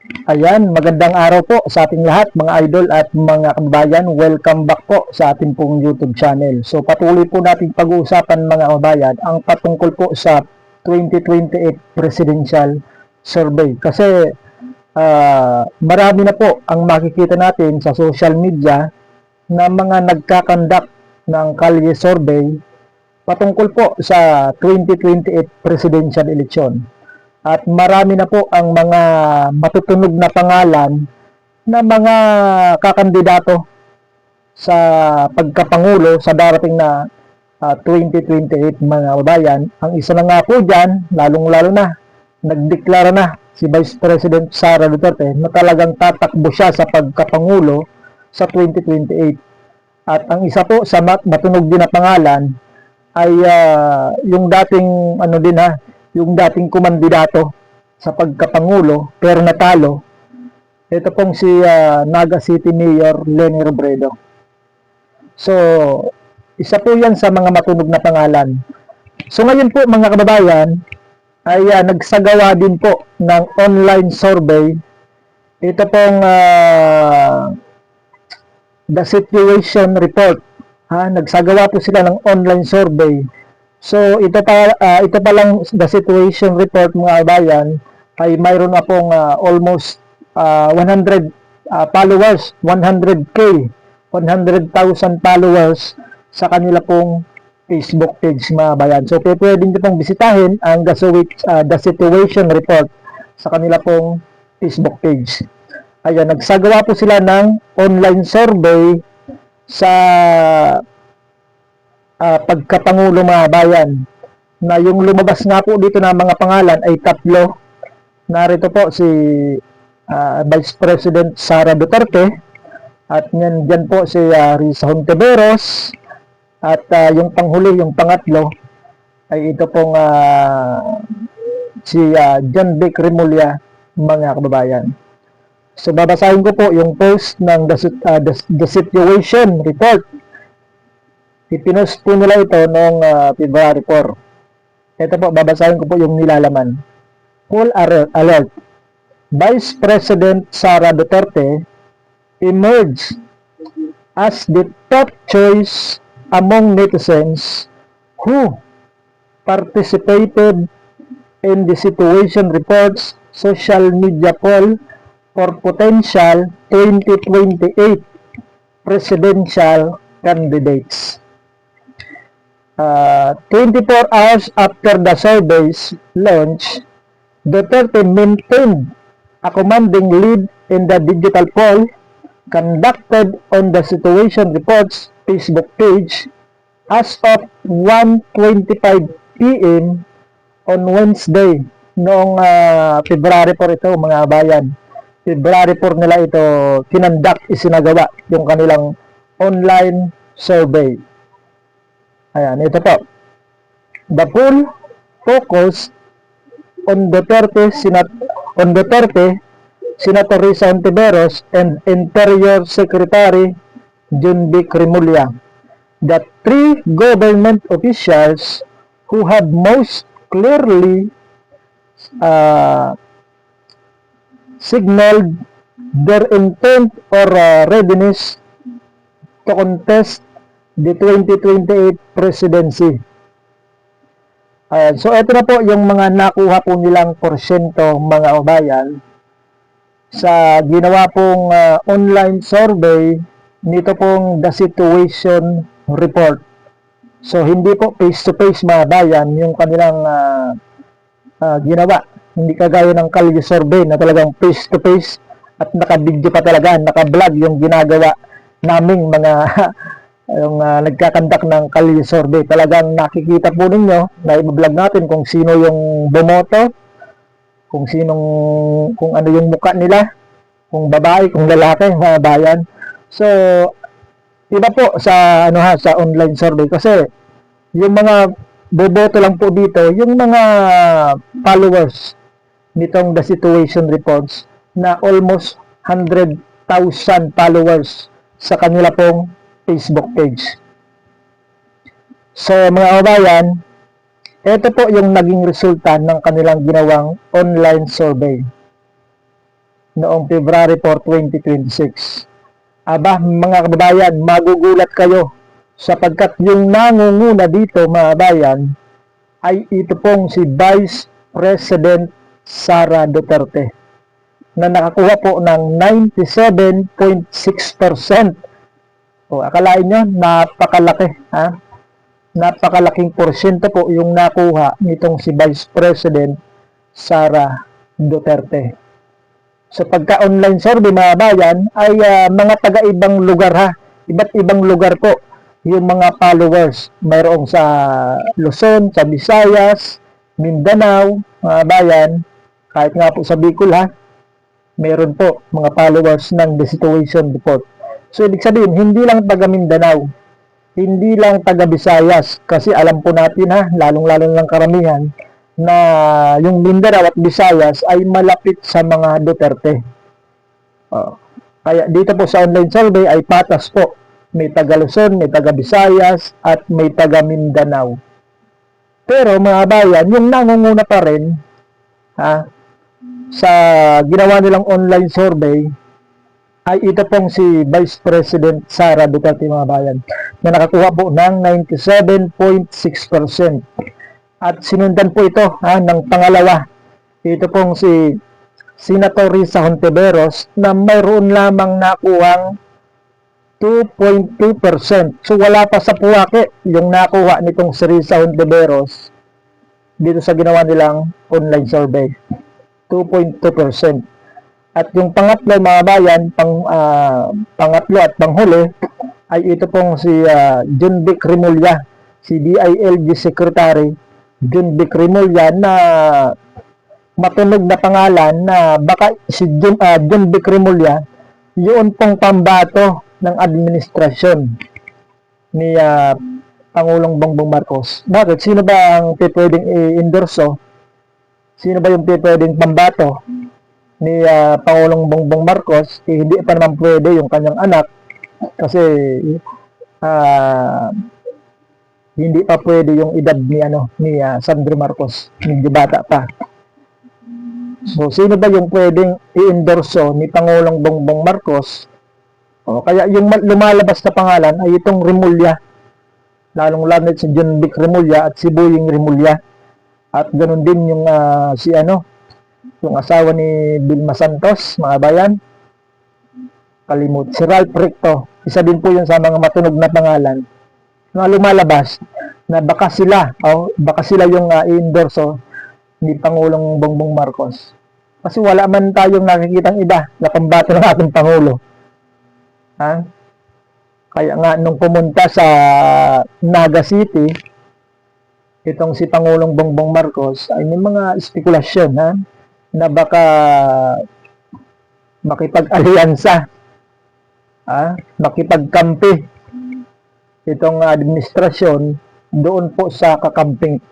Ayan, magandang araw po sa ating lahat mga idol at mga kababayan. Welcome back po sa ating pong YouTube channel. So patuloy po natin pag-uusapan mga kababayan ang patungkol po sa 2028 Presidential Survey. Kasi marami na po ang makikita natin sa social media na mga nagkakandak ng Kalye Survey patungkol po sa 2028 Presidential Election. At marami na po ang mga matutunog na pangalan na mga kakandidato sa pagkapangulo sa darating na 2028 mga kababayan. Ang isa na nga po dyan, lalong-lalo na, nagdeklara na si Vice President Sara Duterte na talagang tatakbo siya sa pagkapangulo sa 2028. At ang isa po sa matunog din na pangalan ay yung dating yung dating kumandidato sa pagkapangulo pero natalo. Ito pong si Naga City Mayor Leni Robredo. So, isa po yan sa mga matunog na pangalan. So ngayon po mga kababayan ay nagsagawa din po ng online survey. Ito pong the situation report. Nagsagawa po sila ng online survey. So ito pa lang the situation report mga kababayan ay mayroon na pong almost 100 followers, 100k, 100,000 followers sa kanila pong Facebook page mga kababayan. So pwede nyo pong bisitahin ang the situation report sa kanila pong Facebook page. Ayan, nagsagawa po sila ng online survey sa pagkapangulo mga bayan, na yung lumabas nga po dito na mga pangalan ay tatlo. Narito po si Vice President Sara Duterte, at dyan po si Risa Hontiveros, at yung panghuli, yung pangatlo ay ito pong si John Vic Remulla mga kababayan. So babasahin ko po yung post ng the situation report. Ipinost po nila ito noong February 4. Ito po, babasahin ko po yung nilalaman. Full alert. Vice President Sara Duterte emerged as the top choice among netizens who participated in the situation report's social media poll for potential 2028 presidential candidates. 24 hours after the survey's launch, Duterte maintained a commanding lead in the digital poll conducted on the situation report's Facebook page as of 1:25 p.m. on Wednesday noong February 4 ito mga bayan. February 4 nila ito isinagawa yung kanilang online survey. Ayan, ito po. The poll focused on Duterte, Senator Risa Hontiveros, and Interior Secretary John Vic Remulla, the three government officials who have most clearly signaled their intent or readiness to contest the 2028 presidency. So ito na po yung mga nakuha po nilang porsyento mga kabayan sa ginawa pong online survey nito pong the situation report. So hindi po face to face mga bayan yung kanilang ginawa. Hindi kagaya ng Kalye survey na talagang face to face at naka-video pa talaga, naka-vlog yung ginagawa naming mga yung nagkakandak ng Kalye survey. Talagang nakikita po ninyo na i-vlog natin kung sino yung bumoto, kung ano yung mukha nila, kung babae, kung lalaki, mga bayan. So iba po sa sa online survey kasi yung mga boboto lang po dito yung mga followers nitong the situation reports na almost 100,000 followers sa kanila pong Facebook page. So mga kabayan, ito po yung naging resulta ng kanilang ginawang online survey. noong February 4, 2026. Aba, mga kababayan, magugulat kayo sapagkat yung nangunguna dito, mga kababayan, ay ito pong si Vice President Sara Duterte na nakakuha po ng 97.6%. O, akalain nyo, napakalaki. Ha? Napakalaking porsyento po yung nakuha nitong si Vice President Sara Duterte. Sa pagka-online survey, mga bayan, ay mga taga-ibang lugar ha. Iba't ibang lugar po yung mga followers. Mayroong sa Luzon, sa Visayas, Mindanao, mga bayan, kahit nga po sa Bicol ha, meron po mga followers ng The Situation Report. So, ibig sabihin, hindi lang taga Mindanao, hindi lang taga Visayas, kasi alam po natin ha, lalong-lalo lang karamihan, na yung Mindanao at Visayas ay malapit sa mga Duterte. Kaya dito po sa online survey ay patas po. May taga Luzon, may taga Visayas, at may taga Mindanao. Pero mga bayan, yung nangunguna pa rin ha, sa ginawa nilang online survey ay ito pong si Vice President Sara Duterte, mga bayan, na nakakuha po ng 97.6%. At sinundan po ito ng pangalawa. Ito pong si Senator Risa Hontiveros na mayroon lamang nakuhang 2.2%. So wala pa sa puwake yung nakuha nitong si Risa Hontiveros dito sa ginawa nilang online survey. 2.2%. At yung pangatlo, mga bayan, pangatlo at panghuli ay ito pong si John Vic Remulla, si DILG Secretary John Vic Remulla, na matunog na pangalan na baka si John Vic Remulla yun pong pambato ng administrasyon ni Pangulong Bongbong Marcos. Bakit? Sino ba ang pwedeng i-endorso? Sino ba yung pwedeng pambato ni Pangulong Bongbong Marcos? Hindi pa naman pwede yung kanyang anak kasi hindi pa pwede yung edad ni Sandro Marcos, medyo bata pa. So sino ba yung pwedeng i-endorso ni Pangulong Bongbong Marcos? Kaya yung lumalabas na pangalan ay itong Remulla, lalong-lalo si John Vic Remulla at si Boying Remulla, at ganoon din yung yung asawa ni Vilma Santos, mga bayan, si Ralph Recto. Isa din po yun sa mga matunog na pangalan na lumalabas na baka sila yung i-endorso ni Pangulong Bongbong Marcos. Kasi wala man tayong nakikitang iba na pambato ng ating Pangulo. Kaya nga nung pumunta sa Naga City itong si Pangulong Bongbong Marcos ay may mga spekulasyon na baka makipag-alyansa, makipagkampi itong administrasyon doon po sa kakamping,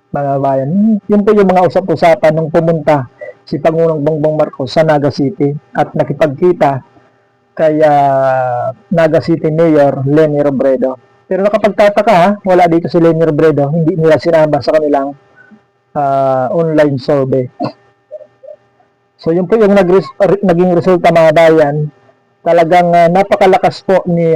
mga bayan. Yun po yung mga usap-usapan nung pumunta si Pangulong Bongbong Marcos sa Naga City at nakipagkita kay Naga City Mayor Leni Robredo. Pero nakapagtataka wala dito si Leni Robredo, hindi nila sinama sa kanilang online survey. So yun po yung naging resulta, mga bayan. Talagang napakalakas po ni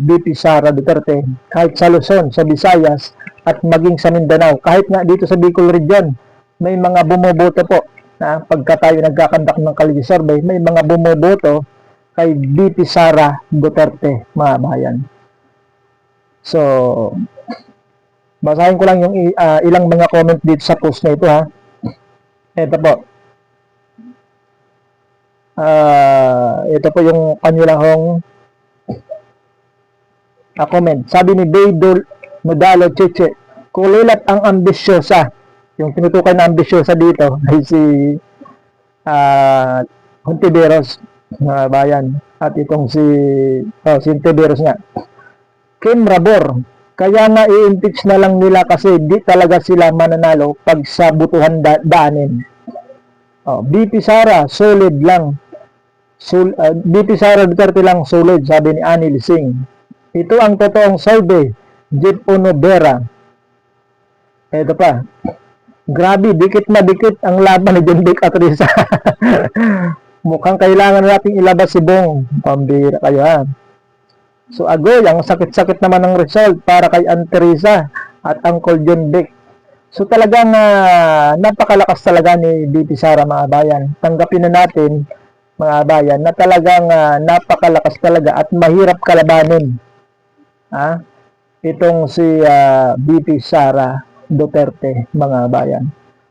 VP Sara Duterte kahit sa Luzon, sa Visayas at maging sa Mindanao. Kahit nga dito sa Bicol region may mga bumoboto po pagka tayo nagkakandak ng Kalye survey, may mga bumoboto kay VP Sara Duterte, mga bayan. So, basahin ko lang yung ilang mga comment dito sa post na ito Ito po. Ito po yung kanilang comment. Sabi ni Beidol Modalo Cheche, kulilat ang ambisyosa. Yung tinutukoy na ambisyosa dito ay si Hontiveros, mga bayan. At itong si Hontiveros nga. Kim Rabor, kaya nga i-impeach na lang nila kasi di talaga sila mananalo pag sa butuhan daanin. BP Sara, solid lang. BP Sara Duterte lang solid, sabi ni Annie Lising. Ito ang totoong survey. Jeep Onobera. Ito pa. Grabe, dikit na dikit ang laban ni John Vic at Risa. Mukhang kailangan nating ilabas si Bong. Pambira kayo ha. So agoy, ang sakit-sakit naman ng result para kay Aunt Teresa at Uncle John Beck. So talagang napakalakas talaga ni BP Sara mga bayan. Tanggapin na natin mga bayan na talagang napakalakas talaga at mahirap kalabanin. Ha? Itong si BP Sara Duterte mga bayan.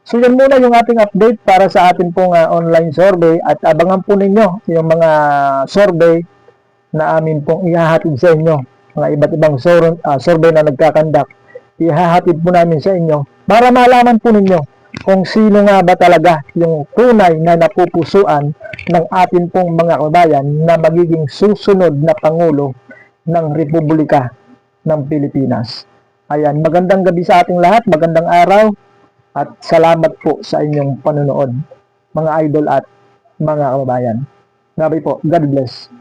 So yan muna yung ating update para sa atin pong online survey at abangan po ninyo yung mga survey na amin pong ihahatid sa inyo. Mga iba't ibang survey na nagkakandak. Ihahatid po namin sa inyo para malaman po ninyo kung sino nga ba talaga yung tunay na napupusuan ng atin pong mga kabayan na magiging susunod na Pangulo ng Republika ng Pilipinas. Ayan, magandang gabi sa ating lahat, magandang araw. At salamat po sa inyong panonood, mga idol at mga kababayan. Gabi po. God bless.